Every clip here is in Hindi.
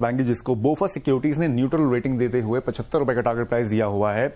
बैंक जिसको बोफा सिक्योरिटीज ने न्यूट्रल रेटिंग देते हुए 75 रुपए का टारगेट प्राइस दिया हुआ है।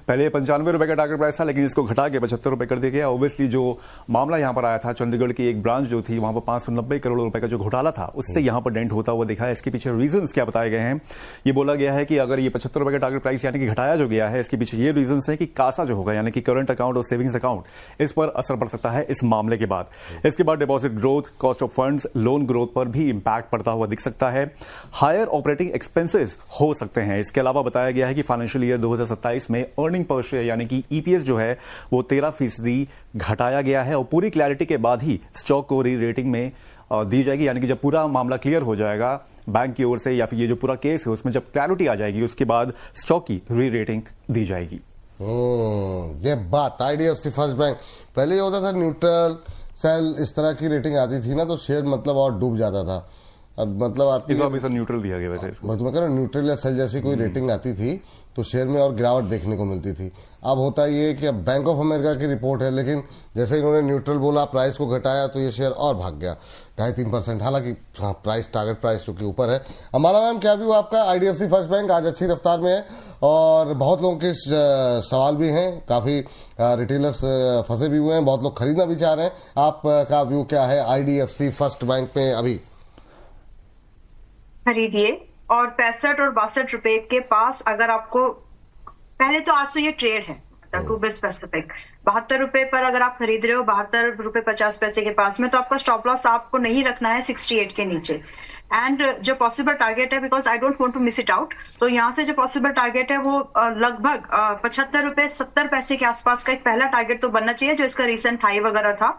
पहले 95 रुपए का टारगेट प्राइस था, लेकिन इसको घटा के 75 रुपए कर दिया गया। ऑब्वियसली जो मामला यहां पर आया था, चंडीगढ़ की एक ब्रांच जो थी, वहां पर 590 करोड़ रुपए का जो घोटाला था, उससे यहां पर डेंट होता हुआ दिखा है। इसके पीछे रीजन क्या बताए गए हैं? ये बोला गया है कि अगर ये 75 रुपए का टारगेट प्राइस यानी कि घटाया जो गया है, इसके पीछे ये रीजन है कि कासा जो होगा यानी कि करंट अकाउंट और सेविंग्स अकाउंट, इस पर असर पड़ सकता है इस मामले के बाद। इसके बाद deposit growth, cost of funds, loan growth पर भी इंपैक्ट पड़ता हुआ दिख सकता है। हायर ऑपरेटिंग एक्सपेंसेस हो सकते हैं। इसके अलावा बताया गया है कि फाइनेंशियल ईयर 2027 में अर्निंग पर शेयर यानी कि ईपीएस जो है वो 13% घटाया गया है और पूरी क्लैरिटी के बाद ही स्टॉक को री रेटिंग में दी जाएगी। यानी कि जब पूरा मामला क्लियर हो जाएगा बैंक की ओर से या फिर ये जो पूरा केस है उसमें जब क्लैरिटी आ जाएगी, उसके बाद स्टॉक की री रेटिंग दी जाएगी। ये बात आईडीएफसी फर्स्ट बैंक पहले ये होता था न्यूट्रल सेल, इस तरह की रेटिंग आती थी ना तो शेयर मतलब और डूब जाता था। अब मतलब आती है हमेशा न्यूट्रल दिया गया वैसे इसको। मैं कह रहा हूं न्यूट्रल या सेल जैसी कोई रेटिंग आती थी तो शेयर में और गिरावट देखने को मिलती थी। अब होता ये कि अब बैंक ऑफ अमेरिका की रिपोर्ट है, लेकिन जैसे इन्होंने न्यूट्रल बोला, प्राइस को घटाया तो ये शेयर और भाग गया 2.5-3%। हालांकि हाँ, प्राइस टारगेट प्राइस जो कि ऊपर है। अमाला मैम, क्या व्यू आपका? आईडीएफसी फर्स्ट बैंक आज अच्छी रफ्तार में है और बहुत लोगों के सवाल भी हैं, काफी रिटेलर्स फंसे भी हुए हैं, बहुत लोग खरीदना भी चाह रहे हैं। आपका व्यू क्या है आईडीएफसी फर्स्ट बैंक में? अभी खरीदिए और 65 और 62 रुपए के पास अगर आपको, पहले तो आज तो ये ट्रेड है टू बी स्पेसिफिक, 72 रुपए पर अगर आप खरीद रहे हो 72 रुपए 50 पैसे के पास में, तो आपका स्टॉप लॉस आपको नहीं रखना है 68 के नीचे। एंड जो पॉसिबल टारगेट है, because I don't want to miss it out, तो यहाँ से जो पॉसिबल टारगेट है वो लगभग 75 रुपए 70 पैसे के आसपास का एक पहला टारगेट तो बनना चाहिए, जो इसका रिसेंट हाई वगैरह था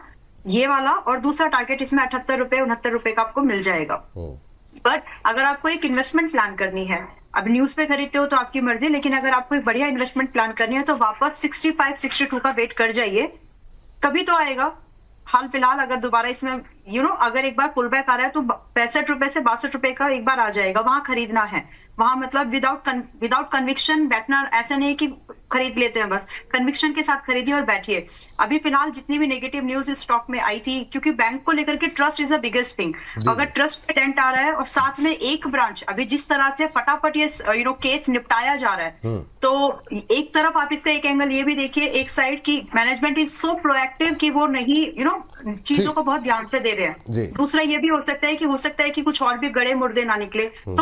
ये वाला, और दूसरा टारगेट इसमें 78 रुपए 69 रुपए का आपको मिल जाएगा। बट अगर आपको एक इन्वेस्टमेंट प्लान करनी है, अब न्यूज पे खरीदते हो तो आपकी मर्जी, लेकिन अगर आपको एक बढ़िया इन्वेस्टमेंट प्लान करनी है तो वापस 65-62 का वेट कर जाइए, कभी तो आएगा। हाल फिलहाल अगर दोबारा इसमें अगर एक बार पुल बैक आ रहा है तो 65 रुपए से 62 रुपए का एक बार आ जाएगा, वहां खरीदना है। वहां मतलब विदाउट कन्विक्शन बैठना, ऐसा नहीं कि खरीद लेते हैं बस, कन्विक्शन के साथ खरीदिए और बैठिए। अभी फिलहाल जितनी भी नेगेटिव न्यूज इस स्टॉक में आई थी, क्योंकि बैंक को लेकर के trust is the biggest thing, अगर ट्रस्ट पे डेंट आ रहा है और साथ में एक ब्रांच अभी जिस तरह से फटाफट ये केस निपटाया जा रहा है, तो एक तरफ आप इसका एक एंगल ये भी देखिए, एक साइड की मैनेजमेंट इज सो प्रोएक्टिव कि वो नहीं चीजों को बहुत ध्यान से दे रहे हैं। दूसरा ये भी हो सकता है कि कुछ और भी गड़े मुर्दे ना निकले। तो